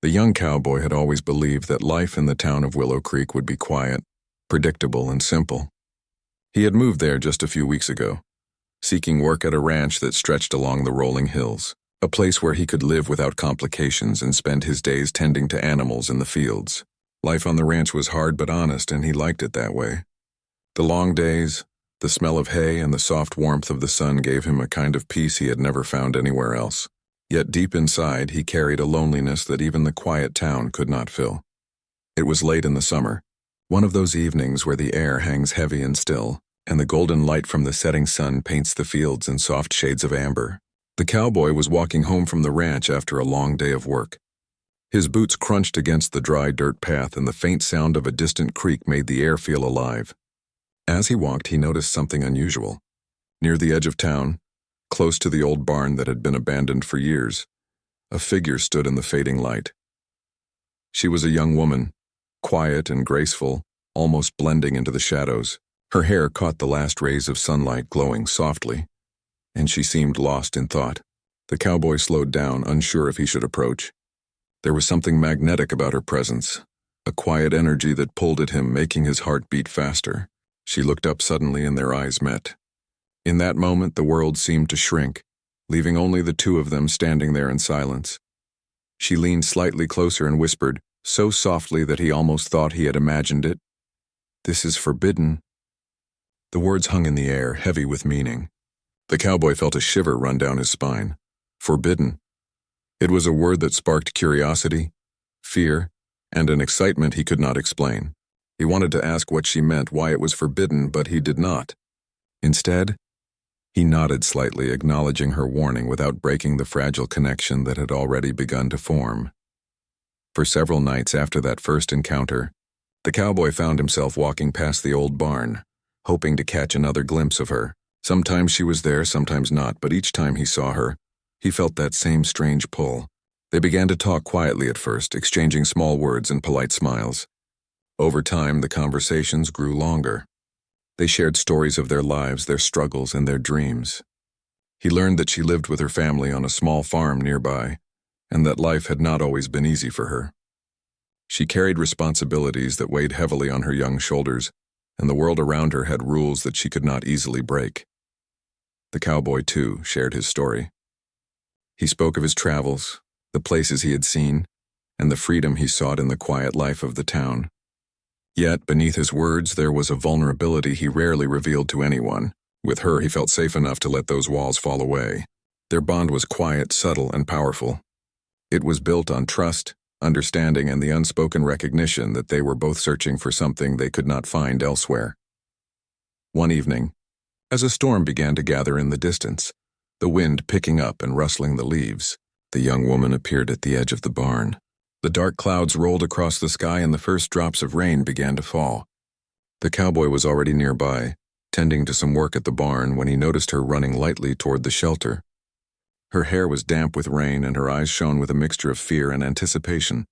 The young cowboy had always believed that life in the town of Willow Creek would be quiet, predictable, and simple. He had moved there just a few weeks ago, seeking work at a ranch that stretched along the rolling hills, a place where he could live without complications and spend his days tending to animals in the fields. Life on the ranch was hard but honest, and he liked it that way. The long days, the smell of hay, and the soft warmth of the sun gave him a kind of peace he had never found anywhere else. Yet deep inside, he carried a loneliness that even the quiet town could not fill. It was late in the summer, one of those evenings where the air hangs heavy and still, and the golden light from the setting sun paints the fields in soft shades of amber. The cowboy was walking home from the ranch after a long day of work. His boots crunched against the dry dirt path, and the faint sound of a distant creek made the air feel alive. As he walked, he noticed something unusual. Near the edge of town, close to the old barn that had been abandoned for years, a figure stood in the fading light. She was a young woman, quiet and graceful, almost blending into the shadows. Her hair caught the last rays of sunlight glowing softly, and she seemed lost in thought. The cowboy slowed down, unsure if he should approach. There was something magnetic about her presence, a quiet energy that pulled at him, making his heart beat faster. She looked up suddenly, and their eyes met. In that moment, the world seemed to shrink, leaving only the two of them standing there in silence. She leaned slightly closer and whispered, so softly that he almost thought he had imagined it, "This is forbidden." The words hung in the air, heavy with meaning. The cowboy felt a shiver run down his spine. Forbidden. It was a word that sparked curiosity, fear, and an excitement he could not explain. He wanted to ask what she meant, why it was forbidden, but he did not. Instead, he nodded slightly, acknowledging her warning without breaking the fragile connection that had already begun to form. For several nights after that first encounter, the cowboy found himself walking past the old barn, hoping to catch another glimpse of her. Sometimes she was there, sometimes not, but each time he saw her, he felt that same strange pull. They began to talk quietly at first, exchanging small words and polite smiles. Over time, the conversations grew longer. They shared stories of their lives, their struggles, and their dreams. He learned that she lived with her family on a small farm nearby, and that life had not always been easy for her. She carried responsibilities that weighed heavily on her young shoulders, and the world around her had rules that she could not easily break. The cowboy, too, shared his story. He spoke of his travels, the places he had seen, and the freedom he sought in the quiet life of the town. Yet, beneath his words, there was a vulnerability he rarely revealed to anyone. With her, he felt safe enough to let those walls fall away. Their bond was quiet, subtle, and powerful. It was built on trust, understanding, and the unspoken recognition that they were both searching for something they could not find elsewhere. One evening, as a storm began to gather in the distance, the wind picking up and rustling the leaves, the young woman appeared at the edge of the barn. The dark clouds rolled across the sky, and the first drops of rain began to fall. The cowboy was already nearby, tending to some work at the barn, when he noticed her running lightly toward the shelter. Her hair was damp with rain, and her eyes shone with a mixture of fear and anticipation.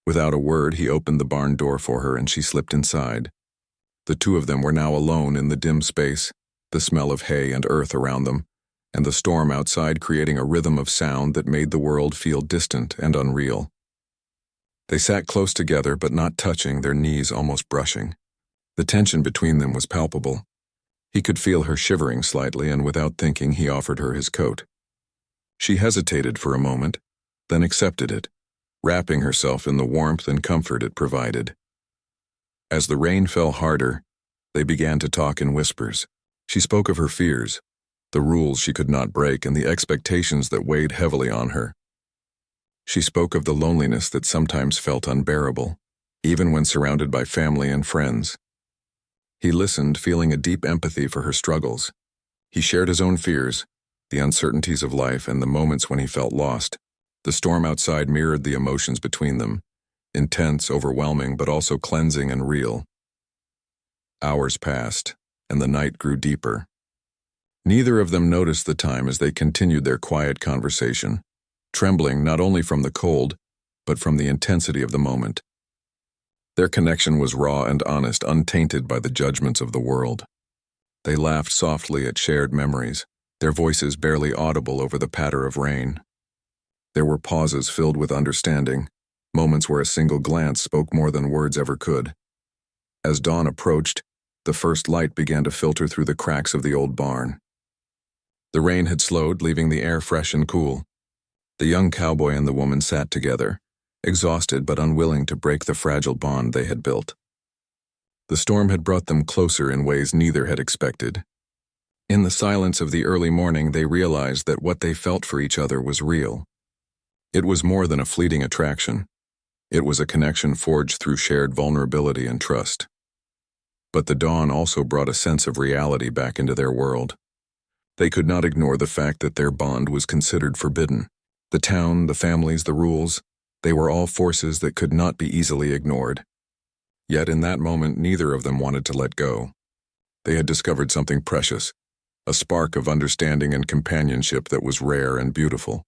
Without a word, he opened the barn door for her, and she slipped inside. The two of them were now alone in the dim space, the smell of hay and earth around them, and the storm outside creating a rhythm of sound that made the world feel distant and unreal. They sat close together, but not touching, their knees almost brushing. The tension between them was palpable. He could feel her shivering slightly, and without thinking, he offered her his coat. She hesitated for a moment, then accepted it, wrapping herself in the warmth and comfort it provided. As the rain fell harder, they began to talk in whispers. She spoke of her fears, the rules she could not break, and the expectations that weighed heavily on her. She spoke of the loneliness that sometimes felt unbearable, even when surrounded by family and friends. He listened, feeling a deep empathy for her struggles. He shared his own fears, the uncertainties of life, and the moments when he felt lost. The storm outside mirrored the emotions between them, intense, overwhelming, but also cleansing and real. Hours passed, and the night grew deeper. Neither of them noticed the time as they continued their quiet conversation, trembling not only from the cold, but from the intensity of the moment. Their connection was raw and honest, untainted by the judgments of the world. They laughed softly at shared memories, their voices barely audible over the patter of rain. There were pauses filled with understanding, moments where a single glance spoke more than words ever could. As dawn approached, the first light began to filter through the cracks of the old barn. The rain had slowed, leaving the air fresh and cool. The young cowboy and the woman sat together, exhausted but unwilling to break the fragile bond they had built. The storm had brought them closer in ways neither had expected. In the silence of the early morning, they realized that what they felt for each other was real. It was more than a fleeting attraction. It was a connection forged through shared vulnerability and trust. But the dawn also brought a sense of reality back into their world. They could not ignore the fact that their bond was considered forbidden. The town, the families, the rules, they were all forces that could not be easily ignored. Yet in that moment, neither of them wanted to let go. They had discovered something precious, a spark of understanding and companionship that was rare and beautiful.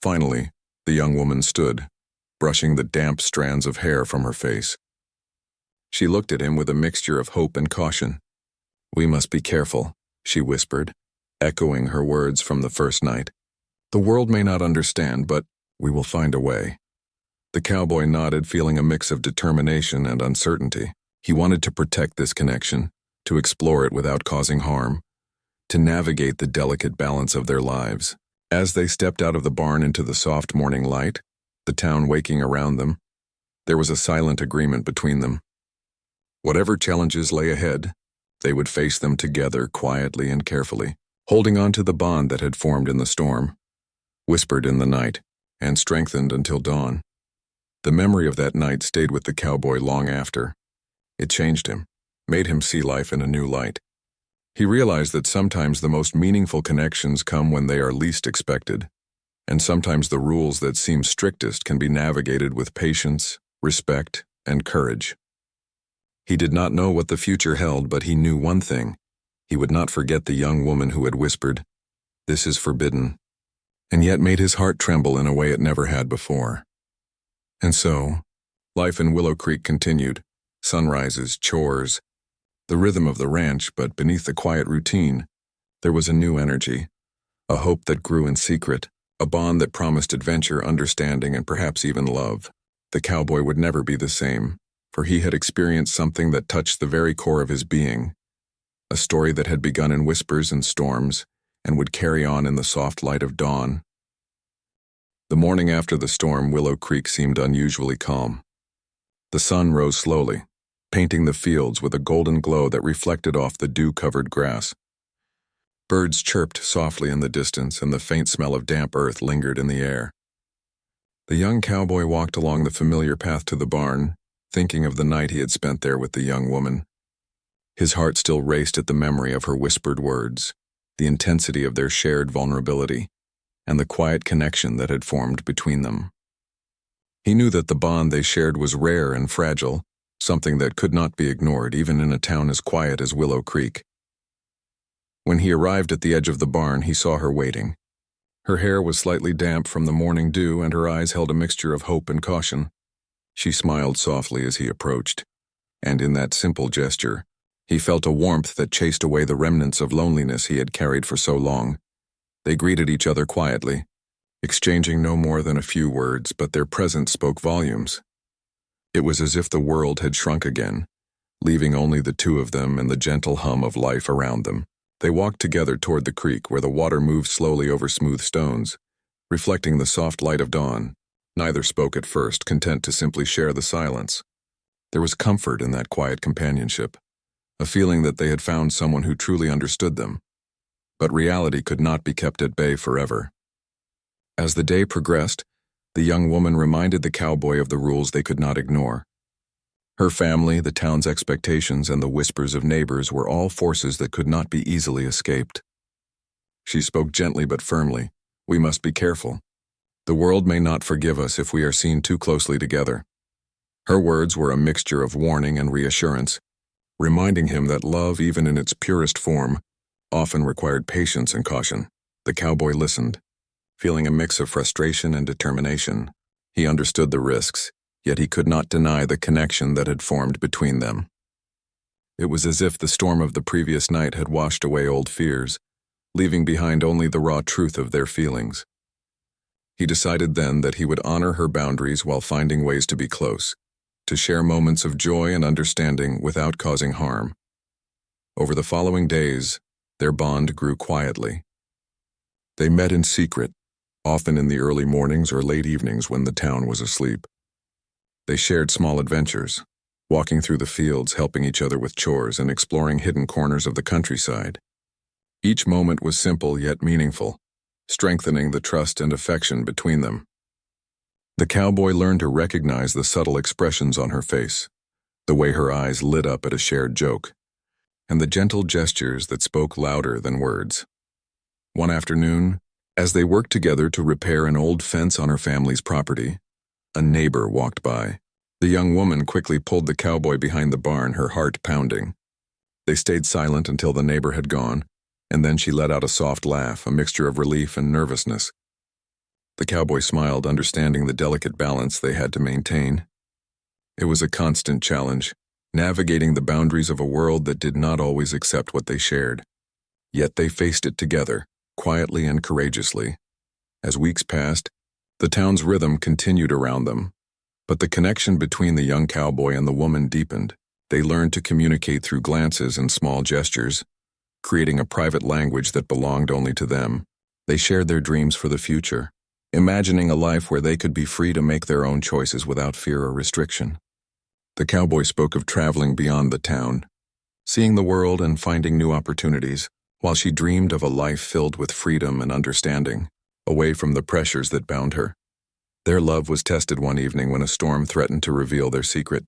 Finally, the young woman stood, brushing the damp strands of hair from her face. She looked at him with a mixture of hope and caution. "We must be careful," she whispered, echoing her words from the first night. "The world may not understand, but we will find a way." The cowboy nodded, feeling a mix of determination and uncertainty. He wanted to protect this connection, to explore it without causing harm, to navigate the delicate balance of their lives. As they stepped out of the barn into the soft morning light, the town waking around them, there was a silent agreement between them. Whatever challenges lay ahead, they would face them together quietly and carefully, holding on to the bond that had formed in the storm, whispered in the night, and strengthened until dawn. The memory of that night stayed with the cowboy long after. It changed him, made him see life in a new light. He realized that sometimes the most meaningful connections come when they are least expected, and sometimes the rules that seem strictest can be navigated with patience, respect, and courage. He did not know what the future held, but he knew one thing. He would not forget the young woman who had whispered, "This is forbidden," and yet made his heart tremble in a way it never had before. And so, life in Willow Creek continued. Sunrises, chores, the rhythm of the ranch, but beneath the quiet routine, there was a new energy, a hope that grew in secret, a bond that promised adventure, understanding, and perhaps even love. The cowboy would never be the same, for he had experienced something that touched the very core of his being, a story that had begun in whispers and storms and would carry on in the soft light of dawn. The morning after the storm, Willow Creek seemed unusually calm. The sun rose slowly, painting the fields with a golden glow that reflected off the dew-covered grass. Birds chirped softly in the distance, and the faint smell of damp earth lingered in the air. The young cowboy walked along the familiar path to the barn, thinking of the night he had spent there with the young woman. His heart still raced at the memory of her whispered words, the intensity of their shared vulnerability, and the quiet connection that had formed between them. He knew that the bond they shared was rare and fragile, something that could not be ignored even in a town as quiet as Willow Creek. When he arrived at the edge of the barn, he saw her waiting. Her hair was slightly damp from the morning dew, and her eyes held a mixture of hope and caution. She smiled softly as he approached, and in that simple gesture, he felt a warmth that chased away the remnants of loneliness he had carried for so long. They greeted each other quietly, exchanging no more than a few words, but their presence spoke volumes. It was as if the world had shrunk again, leaving only the two of them and the gentle hum of life around them. They walked together toward the creek, where the water moved slowly over smooth stones, reflecting the soft light of dawn. Neither spoke at first, content to simply share the silence. There was comfort in that quiet companionship, a feeling that they had found someone who truly understood them. But reality could not be kept at bay forever. As the day progressed, the young woman reminded the cowboy of the rules they could not ignore. Her family, the town's expectations, and the whispers of neighbors were all forces that could not be easily escaped. She spoke gently but firmly. "We must be careful. The world may not forgive us if we are seen too closely together." Her words were a mixture of warning and reassurance, reminding him that love, even in its purest form, often required patience and caution. The cowboy listened, feeling a mix of frustration and determination. He understood the risks, yet he could not deny the connection that had formed between them. It was as if the storm of the previous night had washed away old fears, leaving behind only the raw truth of their feelings. He decided then that he would honor her boundaries while finding ways to be close, to share moments of joy and understanding without causing harm. Over the following days, their bond grew quietly. They met in secret, often in the early mornings or late evenings when the town was asleep. They shared small adventures, walking through the fields, helping each other with chores, and exploring hidden corners of the countryside. Each moment was simple yet meaningful, strengthening the trust and affection between them. The cowboy learned to recognize the subtle expressions on her face, the way her eyes lit up at a shared joke, and the gentle gestures that spoke louder than words. One afternoon, as they worked together to repair an old fence on her family's property, a neighbor walked by. The young woman quickly pulled the cowboy behind the barn, her heart pounding. They stayed silent until the neighbor had gone, and then she let out a soft laugh, a mixture of relief and nervousness. The cowboy smiled, understanding the delicate balance they had to maintain. It was a constant challenge, navigating the boundaries of a world that did not always accept what they shared. Yet they faced it together, quietly and courageously. As weeks passed, the town's rhythm continued around them, but the connection between the young cowboy and the woman deepened. They learned to communicate through glances and small gestures, creating a private language that belonged only to them. They shared their dreams for the future, imagining a life where they could be free to make their own choices without fear or restriction. The cowboy spoke of traveling beyond the town, seeing the world and finding new opportunities, while she dreamed of a life filled with freedom and understanding, away from the pressures that bound her. Their love was tested one evening when a storm threatened to reveal their secret.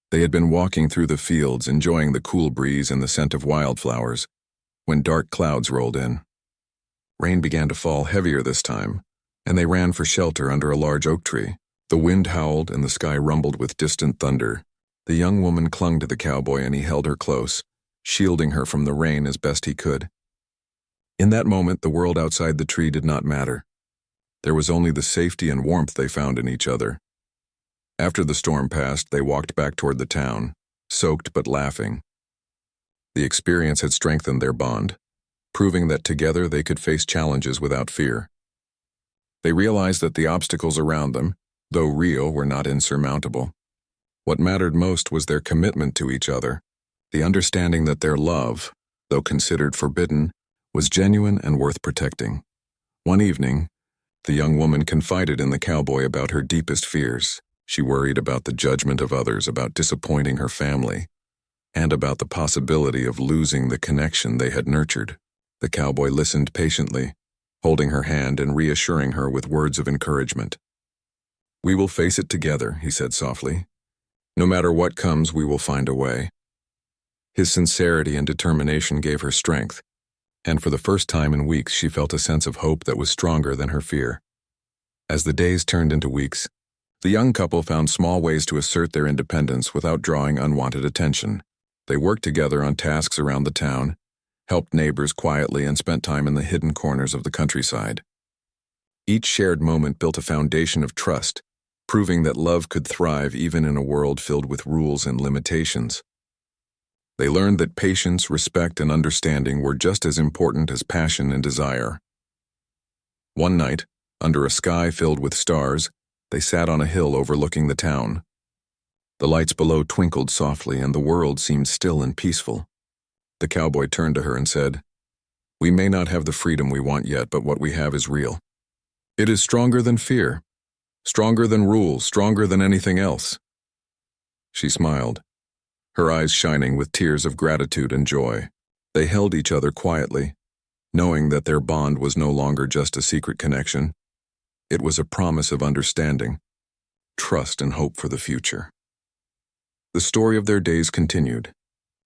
They had been walking through the fields, enjoying the cool breeze and the scent of wildflowers, when dark clouds rolled in. Rain began to fall heavier this time, and they ran for shelter under a large oak tree. The wind howled and the sky rumbled with distant thunder. The young woman clung to the cowboy and he held her close, shielding her from the rain as best he could. In that moment, the world outside the tree did not matter. There was only the safety and warmth they found in each other. After the storm passed, they walked back toward the town, soaked but laughing. The experience had strengthened their bond, proving that together they could face challenges without fear. They realized that the obstacles around them, though real, were not insurmountable. What mattered most was their commitment to each other, the understanding that their love, though considered forbidden, was genuine and worth protecting. One evening, the young woman confided in the cowboy about her deepest fears. She worried about the judgment of others, about disappointing her family, and about the possibility of losing the connection they had nurtured. The cowboy listened patiently, holding her hand and reassuring her with words of encouragement. "We will face it together," he said softly. "No matter what comes, we will find a way." His sincerity and determination gave her strength, and for the first time in weeks she felt a sense of hope that was stronger than her fear. As the days turned into weeks, the young couple found small ways to assert their independence without drawing unwanted attention. They worked together on tasks around the town, helped neighbors quietly, and spent time in the hidden corners of the countryside. Each shared moment built a foundation of trust, proving that love could thrive even in a world filled with rules and limitations. They learned that patience, respect, and understanding were just as important as passion and desire. One night, under a sky filled with stars, they sat on a hill overlooking the town. The lights below twinkled softly, and the world seemed still and peaceful. The cowboy turned to her and said, "We may not have the freedom we want yet, but what we have is real. It is stronger than fear, stronger than rules, stronger than anything else." She smiled, her eyes shining with tears of gratitude and joy. They held each other quietly, knowing that their bond was no longer just a secret connection. It was a promise of understanding, trust, and hope for the future. The story of their days continued,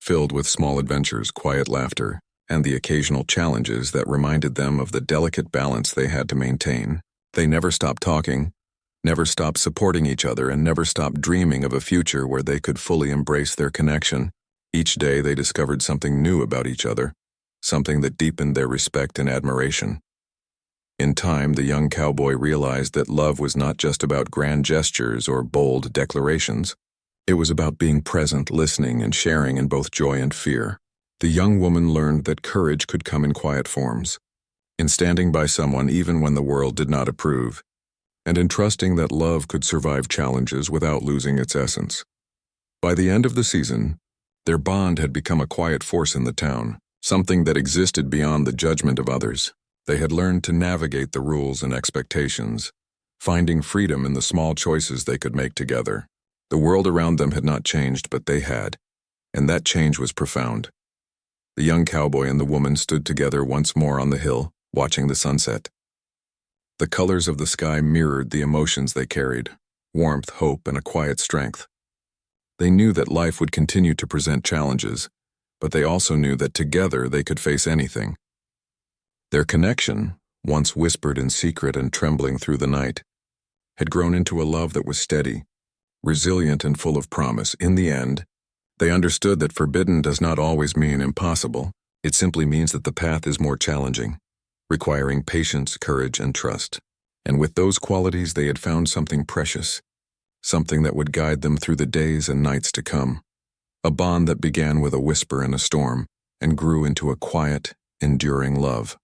filled with small adventures, quiet laughter, and the occasional challenges that reminded them of the delicate balance they had to maintain. They never stopped talking, never stopped supporting each other, and never stopped dreaming of a future where they could fully embrace their connection. Each day they discovered something new about each other, something that deepened their respect and admiration. In time, the young cowboy realized that love was not just about grand gestures or bold declarations. It was about being present, listening, and sharing in both joy and fear. The young woman learned that courage could come in quiet forms, in standing by someone even when the world did not approve, and in trusting that love could survive challenges without losing its essence. By the end of the season, their bond had become a quiet force in the town, something that existed beyond the judgment of others. They had learned to navigate the rules and expectations, finding freedom in the small choices they could make together. The world around them had not changed, but they had, and that change was profound. The young cowboy and the woman stood together once more on the hill, watching the sunset. The colors of the sky mirrored the emotions they carried: warmth, hope, and a quiet strength. They knew that life would continue to present challenges, but they also knew that together they could face anything. Their connection, once whispered in secret and trembling through the night, had grown into a love that was steady, resilient, and full of promise. In the end, they understood that forbidden does not always mean impossible. It simply means that the path is more challenging, requiring patience, courage, and trust. And with those qualities, they had found something precious, something that would guide them through the days and nights to come. A bond that began with a whisper in a storm and grew into a quiet, enduring love.